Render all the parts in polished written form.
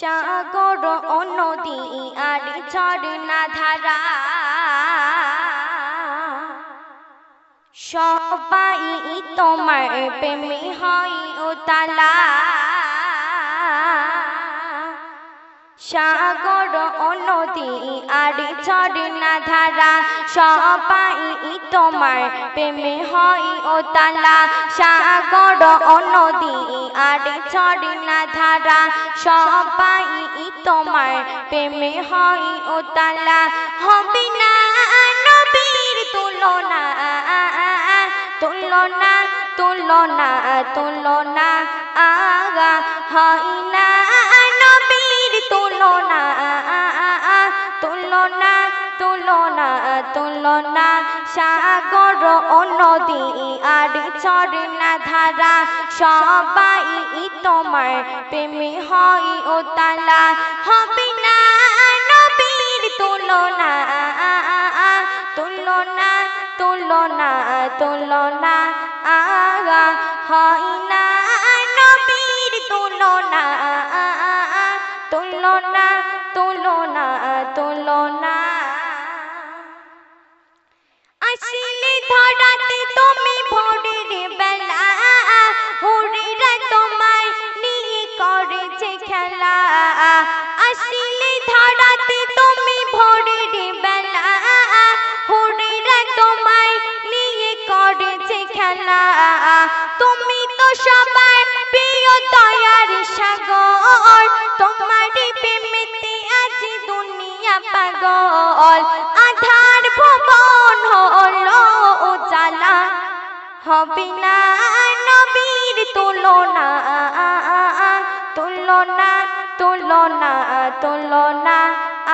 সাগর ও নদী আর ঝর্ণা ধারা সবাই তোমার প্রেমে হয় উতলা। সাগর ও নদী আর ঝর্ণা ধারা সবাই তোমার প্রেমে হয় উতলা। সাগর ও নদী আর ঝর্ণা ধারা সবাই তোমার প্রেমে হয় উতলা। হবে না নবীর তুলনা, তুলনা তুলনা তুলনা আগা হয় না নবীর তুলনা, তুলনা তুলনা তুলনা। সাগর ও নদী আর ঝর্ণা ধারা সবাই তোমার প্রেমে হয় উতলা। হবে না নবীর তুলনা, তুলনা তুলনা তুলনা আগা হয় না নবীর তুলনা, তুলনা তুলনা তুলনা। আসলে ধরাতে তুমি ভোরের বেলা, হুরেরা তোমায় নিয়ে করেছে খেলা। আসলে ধরাতে তুমি ভোরের বেলা, হুরেরা তোমায় নিয়ে করেছে খেলা। তুমি তো সবার প্রিয় দয়ার সাগর, তোমার প্রেমেতে আজ দুনিয়া পাগল। আধার ভুবন হলো উজালা, হবে না নবীর তুলনা, তুলনা তুলনা তুলনা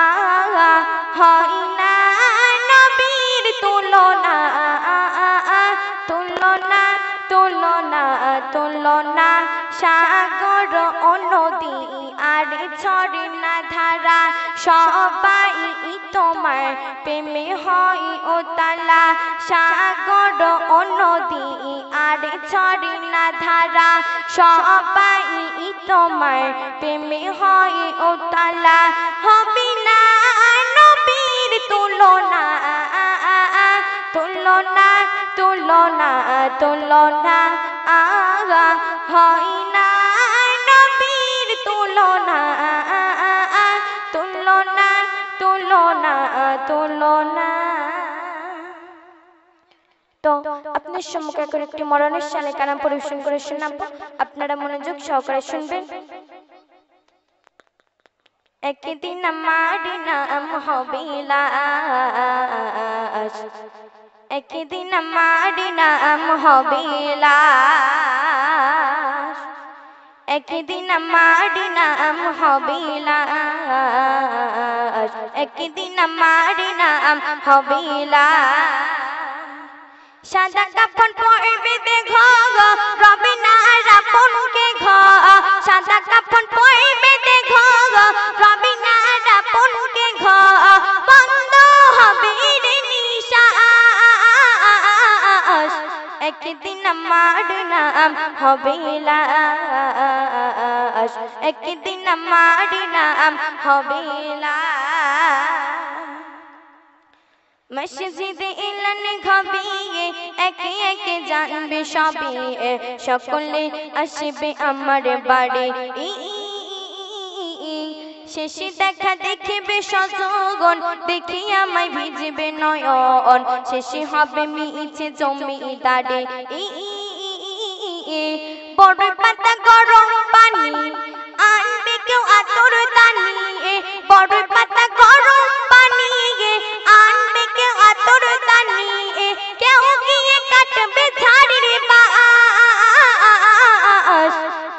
আগা হয় না নবীর তুলনা, তুলনা তুলনা তুলনা। সাগর ও নদী আর ঝর্ণা ধারা সবাই তোমার প্রেমে হয় উতলা। সাগর ও নদী আর ঝর্ণা ধারা সবাই তোমার প্রেমে হয় উতলা। হবে না নবীর তুলনা, তুলনা তুলনা তুলনা আগা হয় না নবীর তুলনা, তুলনা তুলনা তুলনা। তো আপনার সম্মুখে এখন একটি মরণের শানে কালাম পরিবেশন করে শোনাবো, আপনারা মনোযোগ সহকারে শুনবেন। একদিন আমার নাম হবে লাশ, একদিন আমার নাম হবে লাশ, একদিন আমার নাম হবে লাশ, একদিন আমার নাম হবে লাশ। সাদা কাফন পরবে দেখো রবে না আপনকে ঘর, সাদা কাফন পরবে দেখো রবে না আপনকে ঘর। বন্ধ হবে রে নিশ্বাস, একদিন আমার নাম হবে লাশ, একদিন আমার নাম হবে লাশ। মসজিদে এলান ঘবিয়ে একে একে জানবে সবে, সকলে আসবে আমার বাড়ি। শেষে দেখা দেখিবে সজগণ, দেখি আমায় ভিজবে নয়ন। শেষে হবে মিছে জমিদারে, বড় পাতা গরম পানি আনবে কেউ আতর দানি, বড় পাতা গরম পানি আনবে কেউ আতর দানি। কেউ গিয়ে কাটবে ঝাড়ির বাস,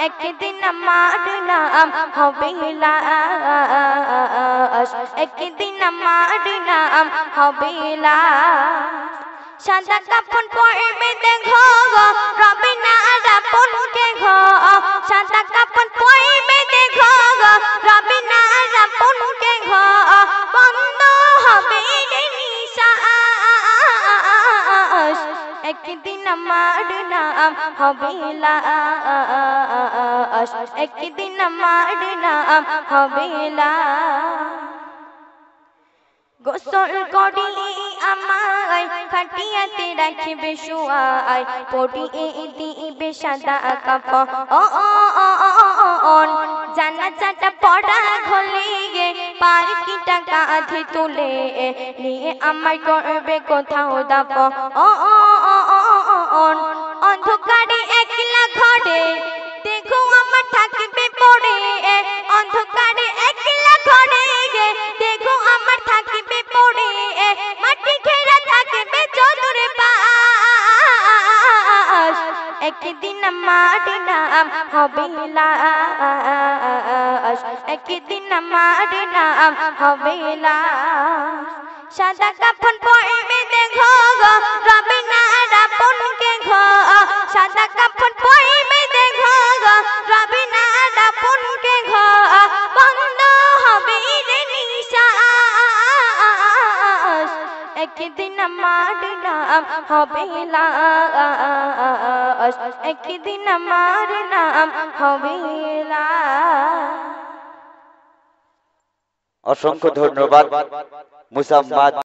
একদিন আমার নাম হবে লাশ, একদিন আমার নাম হবে লাশ। সাদা কাফন পরবে দেখো রবে না আপনকে ঘর, সাদা কাফন পরবে দেখো রবে না আপনকে ঘর। বন্ধ হবে রে নিশ্বাস, একদিন আমার নাম হবে লাশ, একদিন আমার নাম হবে লাশ। গোসল করিয়ে আমায় খাটিয়াতে রাখিবে শুয়ায়, পরিয়ে দিবে সাদা কাফন। জানাজাটা পড়া হলে পালকিটা কাঁধে তুলে নিয়ে আমায় করবে কোথাও দাফন। অন্ধকারে একলা ঘরে দেখো আমার থাকবে পড়ে, অন্ধকারে একলা ঘরে দেখো আমার থাকবে পড়ে, মাটি ঘেরা থাকবে চতুরে পাশ। একদিন আমার নাম হবে লাশ, একদিন আমার নাম হবে লাশ। সাদা কাফন পরবে দেখো রবে না আপনকে ঘ, সাদা কাফন পরবে দেখো রবে না আপনকে ঘ, বন্ধ হবে রে নিঃশ্বাস। একদিন আমার নাম হবে লাশ, একদিন আমার নাম হবে লাশ। অসংখ্য ধন্যবাদ মুসাম্মাদ।